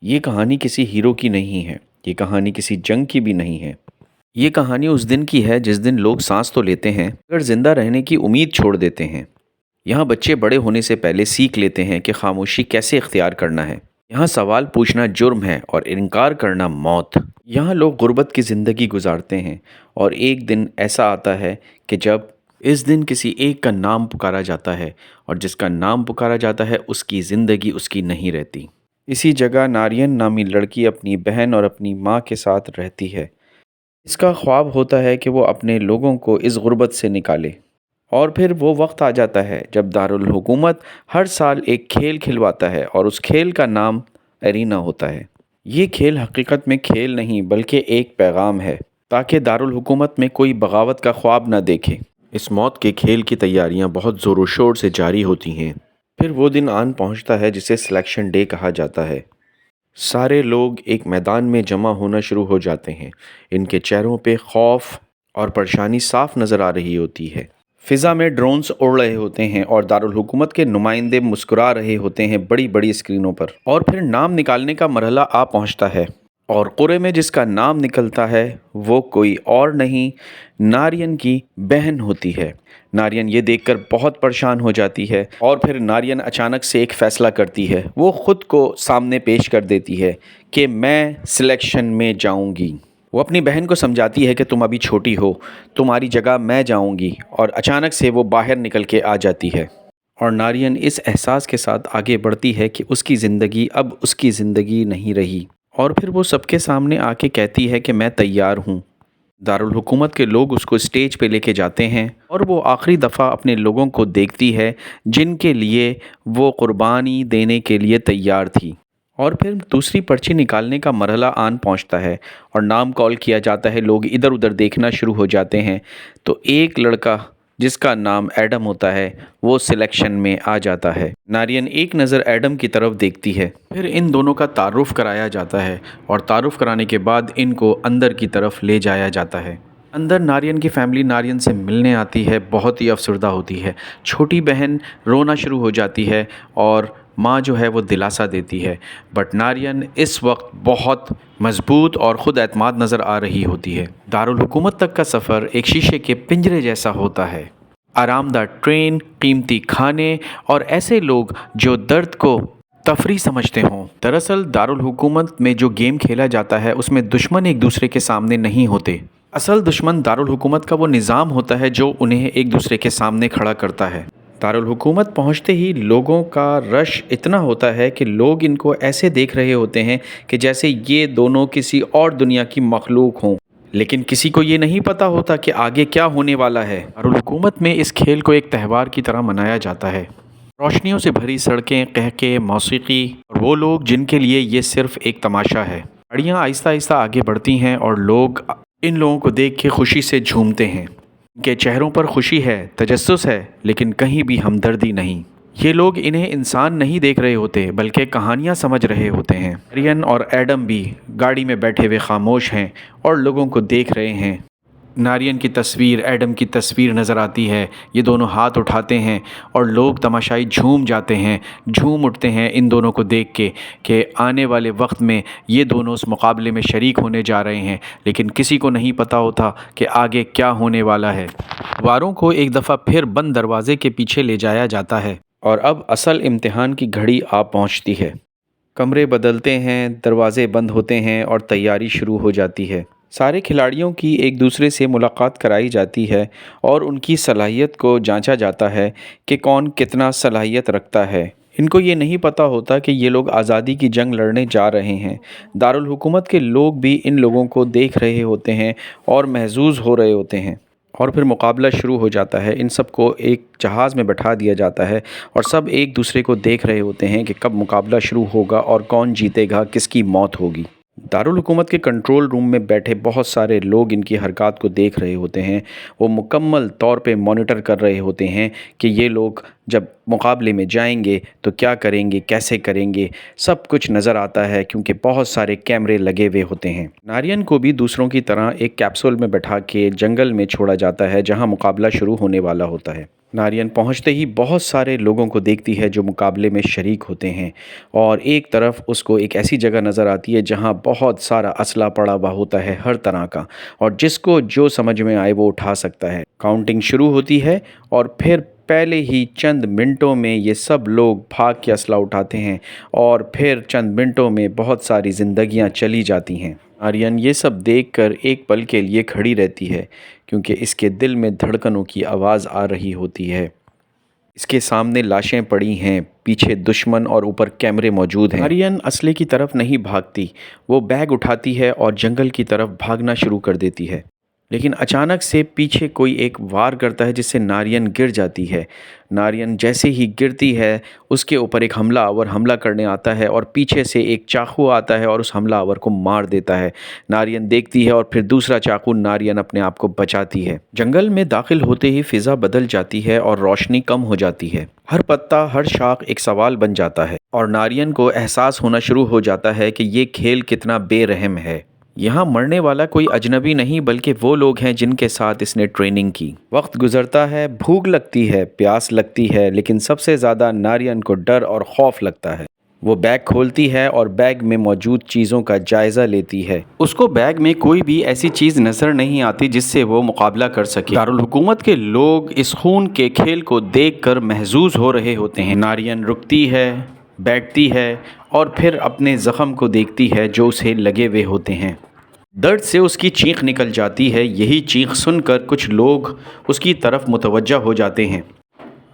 یہ کہانی کسی ہیرو کی نہیں ہے، یہ کہانی کسی جنگ کی بھی نہیں ہے۔ یہ کہانی اس دن کی ہے جس دن لوگ سانس تو لیتے ہیں مگر زندہ رہنے کی امید چھوڑ دیتے ہیں۔ یہاں بچے بڑے ہونے سے پہلے سیکھ لیتے ہیں کہ خاموشی کیسے اختیار کرنا ہے۔ یہاں سوال پوچھنا جرم ہے اور انکار کرنا موت۔ یہاں لوگ غربت کی زندگی گزارتے ہیں اور ایک دن ایسا آتا ہے کہ جب اس دن کسی ایک کا نام پکارا جاتا ہے اور جس کا نام پکارا جاتا ہے اس کی زندگی اس کی نہیں رہتی۔ اسی جگہ نارین نامی لڑکی اپنی بہن اور اپنی ماں کے ساتھ رہتی ہے۔ اس کا خواب ہوتا ہے کہ وہ اپنے لوگوں کو اس غربت سے نکالے، اور پھر وہ وقت آ جاتا ہے جب دارالحکومت ہر سال ایک کھیل کھلواتا ہے اور اس کھیل کا نام ایرینا ہوتا ہے۔ یہ کھیل حقیقت میں کھیل نہیں بلکہ ایک پیغام ہے تاکہ دارالحکومت میں کوئی بغاوت کا خواب نہ دیکھے۔ اس موت کے کھیل کی تیاریاں بہت زور و شور سے جاری ہوتی ہیں۔ پھر وہ دن آن پہنچتا ہے جسے سلیکشن ڈے کہا جاتا ہے۔ سارے لوگ ایک میدان میں جمع ہونا شروع ہو جاتے ہیں۔ ان کے چہروں پہ خوف اور پریشانی صاف نظر آ رہی ہوتی ہے۔ فضا میں ڈرونز اڑ رہے ہوتے ہیں اور دارالحکومت کے نمائندے مسکرا رہے ہوتے ہیں بڑی بڑی اسکرینوں پر۔ اور پھر نام نکالنے کا مرحلہ آ پہنچتا ہے، اور قرعے میں جس کا نام نکلتا ہے وہ کوئی اور نہیں، نارین کی بہن ہوتی ہے۔ نارین یہ دیکھ کر بہت پریشان ہو جاتی ہے، اور پھر نارین اچانک سے ایک فیصلہ کرتی ہے۔ وہ خود کو سامنے پیش کر دیتی ہے کہ میں سلیکشن میں جاؤں گی۔ وہ اپنی بہن کو سمجھاتی ہے کہ تم ابھی چھوٹی ہو، تمہاری جگہ میں جاؤں گی، اور اچانک سے وہ باہر نکل کے آ جاتی ہے۔ اور نارین اس احساس کے ساتھ آگے بڑھتی ہے کہ اس کی زندگی اب اس کی زندگی نہیں رہی، اور پھر وہ سب کے سامنے آ کے کہتی ہے کہ میں تیار ہوں۔ دارالحکومت کے لوگ اس کو اسٹیج پہ لے کے جاتے ہیں، اور وہ آخری دفعہ اپنے لوگوں کو دیکھتی ہے جن کے لیے وہ قربانی دینے کے لیے تیار تھی۔ اور پھر دوسری پرچی نکالنے کا مرحلہ آن پہنچتا ہے اور نام کال کیا جاتا ہے۔ لوگ ادھر ادھر دیکھنا شروع ہو جاتے ہیں، تو ایک لڑکا جس کا نام ایڈم ہوتا ہے وہ سلیکشن میں آ جاتا ہے۔ نارین ایک نظر ایڈم کی طرف دیکھتی ہے، پھر ان دونوں کا تعارف کرایا جاتا ہے، اور تعارف کرانے کے بعد ان کو اندر کی طرف لے جایا جاتا ہے۔ اندر نارین کی فیملی نارین سے ملنے آتی ہے، بہت ہی افسردہ ہوتی ہے۔ چھوٹی بہن رونا شروع ہو جاتی ہے اور ماں جو ہے وہ دلاسا دیتی ہے، بٹ نارین اس وقت بہت مضبوط اور خود اعتماد نظر آ رہی ہوتی ہے۔ دارالحکومت تک کا سفر ایک شیشے کے پنجرے جیسا ہوتا ہے۔ آرام دہ ٹرین، قیمتی کھانے اور ایسے لوگ جو درد کو تفریح سمجھتے ہوں۔ دراصل دارالحکومت میں جو گیم کھیلا جاتا ہے اس میں دشمن ایک دوسرے کے سامنے نہیں ہوتے۔ اصل دشمن دارالحکومت کا وہ نظام ہوتا ہے جو انہیں ایک دوسرے کے سامنے کھڑا کرتا ہے۔ دارالحکومت پہنچتے ہی لوگوں کا رش اتنا ہوتا ہے کہ لوگ ان کو ایسے دیکھ رہے ہوتے ہیں کہ جیسے یہ دونوں کسی اور دنیا کی مخلوق ہوں، لیکن کسی کو یہ نہیں پتا ہوتا کہ آگے کیا ہونے والا ہے۔ دارالحکومت میں اس کھیل کو ایک تہوار کی طرح منایا جاتا ہے۔ روشنیوں سے بھری سڑکیں، قہقہے، موسیقی، اور وہ لوگ جن کے لیے یہ صرف ایک تماشا ہے۔ گاڑیاں آہستہ آہستہ آگے بڑھتی ہیں اور لوگ ان لوگوں کو دیکھ کے خوشی سے جھومتے ہیں۔ ان کے چہروں پر خوشی ہے، تجسس ہے، لیکن کہیں بھی ہمدردی نہیں۔ یہ لوگ انہیں انسان نہیں دیکھ رہے ہوتے بلکہ کہانیاں سمجھ رہے ہوتے ہیں۔ نارین اور ایڈم بھی گاڑی میں بیٹھے ہوئے خاموش ہیں اور لوگوں کو دیکھ رہے ہیں۔ نارین کی تصویر، ایڈم کی تصویر نظر آتی ہے، یہ دونوں ہاتھ اٹھاتے ہیں اور لوگ تماشائی جھوم جاتے ہیں، جھوم اٹھتے ہیں ان دونوں کو دیکھ کے کہ آنے والے وقت میں یہ دونوں اس مقابلے میں شریک ہونے جا رہے ہیں، لیکن کسی کو نہیں پتا ہوتا کہ آگے کیا ہونے والا ہے۔ واروں کو ایک دفعہ پھر بند دروازے کے پیچھے لے جایا جاتا ہے، اور اب اصل امتحان کی گھڑی آ پہنچتی ہے۔ کمرے بدلتے ہیں، دروازے بند ہوتے ہیں اور تیاری شروع ہو جاتی ہے۔ سارے کھلاڑیوں کی ایک دوسرے سے ملاقات کرائی جاتی ہے اور ان کی صلاحیت کو جانچا جاتا ہے کہ کون کتنا صلاحیت رکھتا ہے۔ ان کو یہ نہیں پتا ہوتا کہ یہ لوگ آزادی کی جنگ لڑنے جا رہے ہیں۔ دارالحکومت کے لوگ بھی ان لوگوں کو دیکھ رہے ہوتے ہیں اور محظوظ ہو رہے ہوتے ہیں، اور پھر مقابلہ شروع ہو جاتا ہے۔ ان سب کو ایک جہاز میں بٹھا دیا جاتا ہے اور سب ایک دوسرے کو دیکھ رہے ہوتے ہیں کہ کب مقابلہ شروع ہوگا اور کون جیتے گا، کس کی موت ہوگی۔ دارالحکومت کے کنٹرول روم میں بیٹھے بہت سارے لوگ ان کی حرکات کو دیکھ رہے ہوتے ہیں۔ وہ مکمل طور پہ مانیٹر کر رہے ہوتے ہیں کہ یہ لوگ جب مقابلے میں جائیں گے تو کیا کریں گے، کیسے کریں گے، سب کچھ نظر آتا ہے کیونکہ بہت سارے کیمرے لگے ہوئے ہوتے ہیں۔ نارین کو بھی دوسروں کی طرح ایک کیپسول میں بٹھا کے جنگل میں چھوڑا جاتا ہے جہاں مقابلہ شروع ہونے والا ہوتا ہے۔ نارین پہنچتے ہی بہت سارے لوگوں کو دیکھتی ہے جو مقابلے میں شریک ہوتے ہیں، اور ایک طرف اس کو ایک ایسی جگہ نظر آتی ہے جہاں بہت سارا اسلحہ پڑا ہوا ہوتا ہے ہر طرح کا، اور جس کو جو سمجھ میں آئے وہ اٹھا سکتا ہے۔ کاؤنٹنگ شروع ہوتی ہے اور پھر پہلے ہی چند منٹوں میں یہ سب لوگ بھاگ کے اسلحہ اٹھاتے ہیں، اور پھر چند منٹوں میں بہت ساری زندگیاں چلی جاتی ہیں۔ آرین یہ سب دیکھ کر ایک پل کے لیے کھڑی رہتی ہے کیونکہ اس کے دل میں دھڑکنوں کی آواز آ رہی ہوتی ہے۔ اس کے سامنے لاشیں پڑی ہیں، پیچھے دشمن اور اوپر کیمرے موجود ہیں۔ آرین اسلحے کی طرف نہیں بھاگتی، وہ بیگ اٹھاتی ہے اور جنگل کی طرف بھاگنا شروع کر دیتی ہے، لیکن اچانک سے پیچھے کوئی ایک وار کرتا ہے جس سے نارین گر جاتی ہے۔ نارین جیسے ہی گرتی ہے اس کے اوپر ایک حملہ آور حملہ کرنے آتا ہے اور پیچھے سے ایک چاقو آتا ہے اور اس حملہ آور کو مار دیتا ہے۔ نارین دیکھتی ہے اور پھر دوسرا چاقو، نارین اپنے آپ کو بچاتی ہے۔ جنگل میں داخل ہوتے ہی فضا بدل جاتی ہے اور روشنی کم ہو جاتی ہے۔ ہر پتا، ہر شاخ ایک سوال بن جاتا ہے، اور نارین کو احساس ہونا شروع ہو جاتا ہے کہ یہ کھیل کتنا بے رحم ہے۔ یہاں مرنے والا کوئی اجنبی نہیں بلکہ وہ لوگ ہیں جن کے ساتھ اس نے ٹریننگ کی۔ وقت گزرتا ہے، بھوک لگتی ہے، پیاس لگتی ہے، لیکن سب سے زیادہ نارین کو ڈر اور خوف لگتا ہے۔ وہ بیگ کھولتی ہے اور بیگ میں موجود چیزوں کا جائزہ لیتی ہے۔ اس کو بیگ میں کوئی بھی ایسی چیز نظر نہیں آتی جس سے وہ مقابلہ کر سکے۔ دارالحکومت کے لوگ اس خون کے کھیل کو دیکھ کر محظوظ ہو رہے ہوتے ہیں۔ نارین رکتی ہے، بیٹھتی ہے اور پھر اپنے زخم کو دیکھتی ہے جو اسے لگے ہوئے ہوتے ہیں۔ درد سے اس کی چیخ نکل جاتی ہے۔ یہی چیخ سن کر کچھ لوگ اس کی طرف متوجہ ہو جاتے ہیں۔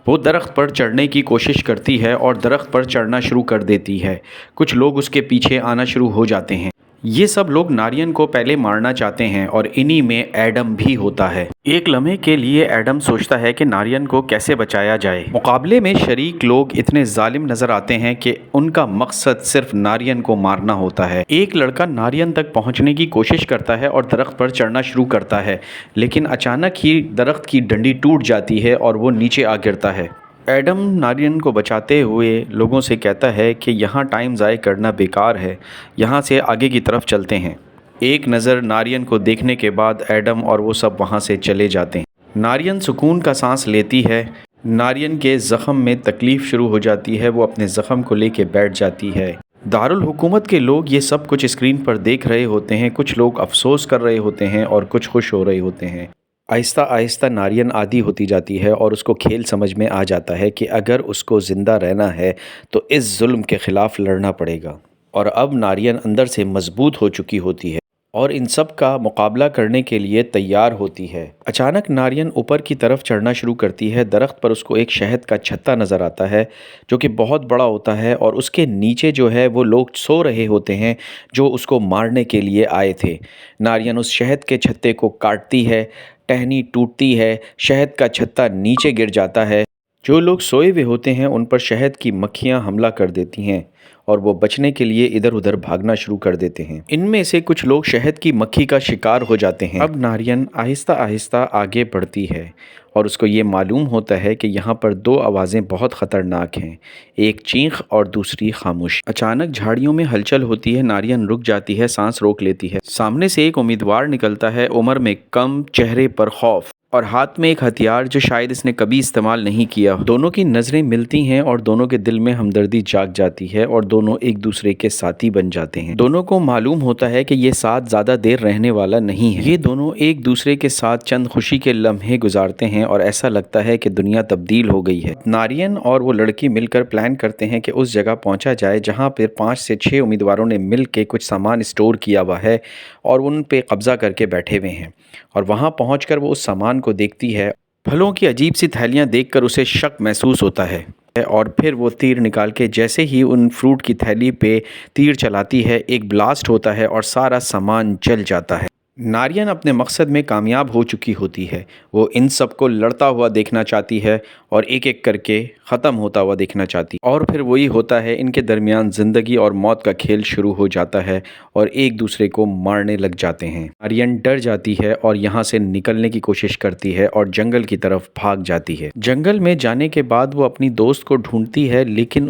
وہ درخت پر چڑھنے کی کوشش کرتی ہے اور درخت پر چڑھنا شروع کر دیتی ہے۔ کچھ لوگ اس کے پیچھے آنا شروع ہو جاتے ہیں۔ یہ سب لوگ نارین کو پہلے مارنا چاہتے ہیں، اور انہی میں ایڈم بھی ہوتا ہے۔ ایک لمحے کے لیے ایڈم سوچتا ہے کہ نارین کو کیسے بچایا جائے۔ مقابلے میں شریک لوگ اتنے ظالم نظر آتے ہیں کہ ان کا مقصد صرف نارین کو مارنا ہوتا ہے۔ ایک لڑکا نارین تک پہنچنے کی کوشش کرتا ہے اور درخت پر چڑھنا شروع کرتا ہے، لیکن اچانک ہی درخت کی ڈنڈی ٹوٹ جاتی ہے اور وہ نیچے آ گرتا ہے۔ ایڈم نارین کو بچاتے ہوئے لوگوں سے کہتا ہے کہ یہاں ٹائم ضائع کرنا بیکار ہے، یہاں سے آگے کی طرف چلتے ہیں۔ ایک نظر نارین کو دیکھنے کے بعد ایڈم اور وہ سب وہاں سے چلے جاتے ہیں۔ نارین سکون کا سانس لیتی ہے۔ نارین کے زخم میں تکلیف شروع ہو جاتی ہے، وہ اپنے زخم کو لے کے بیٹھ جاتی ہے۔ دارالحکومت کے لوگ یہ سب کچھ اسکرین پر دیکھ رہے ہوتے ہیں، کچھ لوگ افسوس کر رہے ہوتے ہیں اور کچھ خوش ہو رہے ہوتے ہیں۔ آہستہ آہستہ نارین عادی ہوتی جاتی ہے اور اس کو کھیل سمجھ میں آ جاتا ہے کہ اگر اس کو زندہ رہنا ہے تو اس ظلم کے خلاف لڑنا پڑے گا، اور اب نارین اندر سے مضبوط ہو چکی ہوتی ہے اور ان سب کا مقابلہ کرنے کے لیے تیار ہوتی ہے۔ اچانک نارین اوپر کی طرف چڑھنا شروع کرتی ہے۔ درخت پر اس کو ایک شہد کا چھتا نظر آتا ہے جو کہ بہت بڑا ہوتا ہے، اور اس کے نیچے جو ہے وہ لوگ سو رہے ہوتے ہیں جو اس کو مارنے کے لیے آئے تھے۔ نارین اس شہد کے چھتے کو کاٹتی ہے، ٹہنی ٹوٹتی ہے، شہد کا چھتا نیچے گر جاتا ہے۔ جو لوگ سوئے ہوئے ہوتے ہیں ان پر شہد کی مکھیاں حملہ کر دیتی ہیں اور وہ بچنے کے لیے ادھر ادھر بھاگنا شروع کر دیتے ہیں۔ ان میں سے کچھ لوگ شہد کی مکھی کا شکار ہو جاتے ہیں۔ اب نارین آہستہ آہستہ آگے بڑھتی ہے اور اس کو یہ معلوم ہوتا ہے کہ یہاں پر دو آوازیں بہت خطرناک ہیں، ایک چیخ اور دوسری خاموشی۔ اچانک جھاڑیوں میں ہلچل ہوتی ہے، نارین رک جاتی ہے، سانس روک لیتی ہے۔ سامنے سے ایک امیدوار نکلتا ہے، عمر میں کم، چہرے پر خوف اور ہاتھ میں ایک ہتھیار جو شاید اس نے کبھی استعمال نہیں کیا۔ دونوں کی نظریں ملتی ہیں اور دونوں کے دل میں ہمدردی جاگ جاتی ہے اور دونوں ایک دوسرے کے ساتھی بن جاتے ہیں۔ دونوں کو معلوم ہوتا ہے کہ یہ ساتھ زیادہ دیر رہنے والا نہیں ہے۔ یہ دونوں ایک دوسرے کے ساتھ چند خوشی کے لمحے گزارتے ہیں اور ایسا لگتا ہے کہ دنیا تبدیل ہو گئی ہے۔ نارین اور وہ لڑکی مل کر پلان کرتے ہیں کہ اس جگہ پہنچا جائے جہاں پر 5 سے 6 امیدواروں نے مل کے کچھ سامان اسٹور کیا ہوا ہے اور ان پہ قبضہ کر کے بیٹھے ہوئے ہیں، اور وہاں پہنچ کر وہ اس سامان کو دیکھتی ہے۔ پھلوں کی عجیب سی تھیلیاں دیکھ کر اسے شک محسوس ہوتا ہے، اور پھر وہ تیر نکال کے جیسے ہی ان فروٹ کی تھیلی پہ تیر چلاتی ہے، ایک بلاسٹ ہوتا ہے اور سارا سامان جل جاتا ہے۔ نارین اپنے مقصد میں کامیاب ہو چکی ہوتی ہے۔ وہ ان سب کو لڑتا ہوا دیکھنا چاہتی ہے اور ایک ایک کر کے ختم ہوتا ہوا دیکھنا چاہتی ہے، اور پھر وہی ہوتا ہے، ان کے درمیان زندگی اور موت کا کھیل شروع ہو جاتا ہے اور ایک دوسرے کو مارنے لگ جاتے ہیں۔ نارین ڈر جاتی ہے اور یہاں سے نکلنے کی کوشش کرتی ہے اور جنگل کی طرف بھاگ جاتی ہے۔ جنگل میں جانے کے بعد وہ اپنی دوست کو ڈھونڈتی ہے، لیکن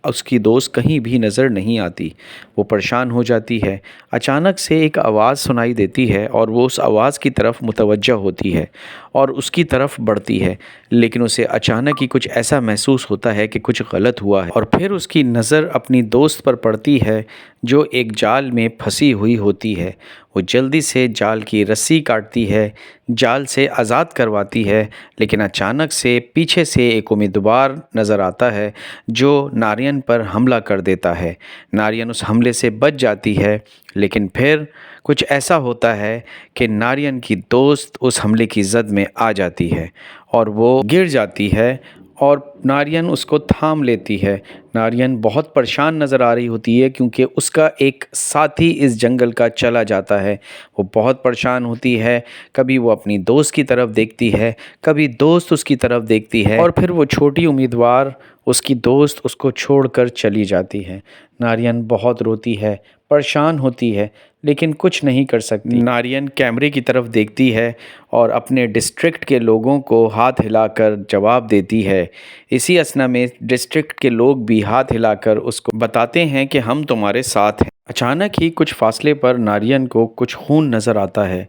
اس کی دوست کہیں بھی نظر نہیں آتی۔ وہ پریشان ہو جاتی ہے۔ اچانک سے ایک آواز سنائی دیتی ہے اور وہ اس آواز کی طرف متوجہ ہوتی ہے اور اس کی طرف بڑھتی ہے، لیکن اسے اچانک ہی کچھ ایسا محسوس ہوتا ہے کہ کچھ غلط ہوا ہے، اور پھر اس کی نظر اپنی دوست پر پڑتی ہے جو ایک جال میں پھنسی ہوئی ہوتی ہے۔ وہ جلدی سے جال کی رسی کاٹتی ہے، جال سے آزاد کرواتی ہے، لیکن اچانک سے پیچھے سے ایک امیدوار نظر آتا ہے جو نارین پر حملہ کر دیتا ہے۔ نارین اس حملے سے بچ جاتی ہے، لیکن پھر کچھ ایسا ہوتا ہے کہ نارین کی دوست اس حملے کی زد میں آ جاتی ہے اور وہ گر جاتی ہے اور نارین اس کو تھام لیتی ہے۔ نارین بہت پریشان نظر آ رہی ہوتی ہے کیونکہ اس کا ایک ساتھی اس جنگل کا چلا جاتا ہے۔ وہ بہت پریشان ہوتی ہے، کبھی وہ اپنی دوست کی طرف دیکھتی ہے، کبھی دوست اس کی طرف دیکھتی ہے، اور پھر وہ چھوٹی امیدوار اس کی دوست اس کو چھوڑ کر چلی جاتی ہے۔ نارین بہت روتی ہے، پریشان ہوتی ہے، لیکن کچھ نہیں کر سکتی۔ نارین کیمرے کی طرف دیکھتی ہے اور اپنے ڈسٹرکٹ کے لوگوں کو ہاتھ ہلا کر جواب دیتی ہے۔ اسی اثنا میں ڈسٹرکٹ کے لوگ بھی ہاتھ ہلا کر اس کو بتاتے ہیں کہ ہم تمہارے ساتھ ہیں۔ اچانک ہی کچھ فاصلے پر نارین کو کچھ خون نظر آتا ہے۔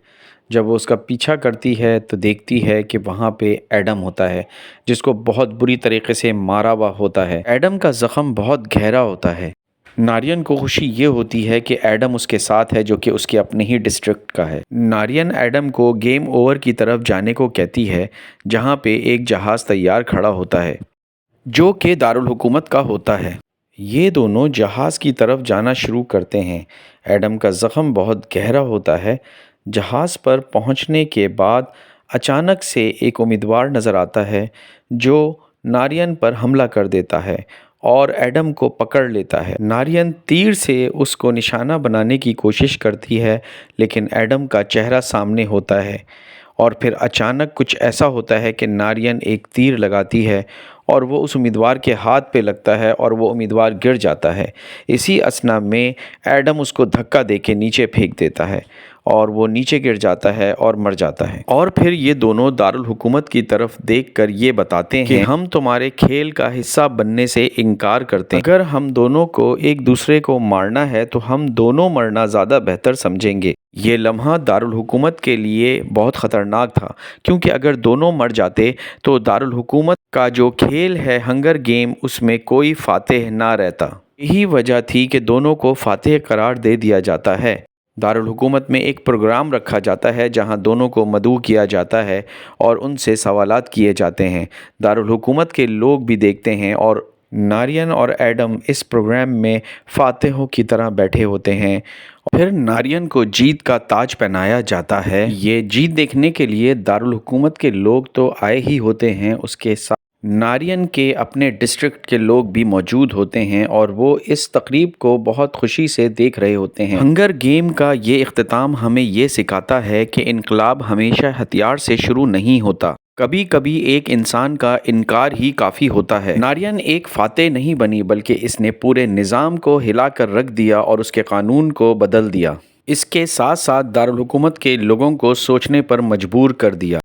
جب وہ اس کا پیچھا کرتی ہے تو دیکھتی ہے کہ وہاں پہ ایڈم ہوتا ہے، جس کو بہت بری طریقے سے مارا ہوا ہوتا ہے۔ ایڈم کا زخم بہت گہرا ہوتا ہے۔ نارین کو خوشی یہ ہوتی ہے کہ ایڈم اس کے ساتھ ہے، جو کہ اس کے اپنے ہی ڈسٹرکٹ کا ہے۔ نارین ایڈم کو گیم اوور کی طرف جانے کو کہتی ہے، جہاں پہ ایک جہاز تیار کھڑا ہوتا ہے جو کہ دارالحکومت کا ہوتا ہے۔ یہ دونوں جہاز کی طرف جانا شروع کرتے ہیں۔ ایڈم کا زخم بہت گہرا ہوتا ہے۔ جہاز پر پہنچنے کے بعد اچانک سے ایک امیدوار نظر آتا ہے جو نارین پر حملہ کر دیتا ہے اور ایڈم کو پکڑ لیتا ہے۔ نارین تیر سے اس کو نشانہ بنانے کی کوشش کرتی ہے، لیکن ایڈم کا چہرہ سامنے ہوتا ہے، اور پھر اچانک کچھ ایسا ہوتا ہے کہ نارین ایک تیر لگاتی ہے اور وہ اس امیدوار کے ہاتھ پہ لگتا ہے اور وہ امیدوار گر جاتا ہے۔ اسی اثنا میں ایڈم اس کو دھکا دے کے نیچے پھینک دیتا ہے اور وہ نیچے گر جاتا ہے اور مر جاتا ہے، اور پھر یہ دونوں دارالحکومت کی طرف دیکھ کر یہ بتاتے ہیں کہ ہم تمہارے کھیل کا حصہ بننے سے انکار کرتے ہیں۔ اگر ہم دونوں کو ایک دوسرے کو مارنا ہے تو ہم دونوں مرنا زیادہ بہتر سمجھیں گے۔ یہ لمحہ دارالحکومت کے لیے بہت خطرناک تھا، کیونکہ اگر دونوں مر جاتے تو دارالحکومت کا جو کھیل ہے ہنگر گیم، اس میں کوئی فاتح نہ رہتا۔ یہی وجہ تھی کہ دونوں کو فاتح قرار دے دیا جاتا ہے۔ دارالحکومت میں ایک پروگرام رکھا جاتا ہے جہاں دونوں کو مدعو کیا جاتا ہے اور ان سے سوالات کیے جاتے ہیں۔ دارالحکومت کے لوگ بھی دیکھتے ہیں اور نارین اور ایڈم اس پروگرام میں فاتحوں کی طرح بیٹھے ہوتے ہیں۔ پھر نارین کو جیت کا تاج پہنایا جاتا ہے۔ یہ جیت دیکھنے کے لیے دارالحکومت کے لوگ تو آئے ہی ہوتے ہیں، اس کے ساتھ نارین کے اپنے ڈسٹرکٹ کے لوگ بھی موجود ہوتے ہیں اور وہ اس تقریب کو بہت خوشی سے دیکھ رہے ہوتے ہیں۔ ہنگر گیم کا یہ اختتام ہمیں یہ سکھاتا ہے کہ انقلاب ہمیشہ ہتھیار سے شروع نہیں ہوتا، کبھی کبھی ایک انسان کا انکار ہی کافی ہوتا ہے۔ نارین ایک فاتح نہیں بنی، بلکہ اس نے پورے نظام کو ہلا کر رکھ دیا اور اس کے قانون کو بدل دیا۔ اس کے ساتھ ساتھ دارالحکومت کے لوگوں کو سوچنے پر مجبور کر دیا۔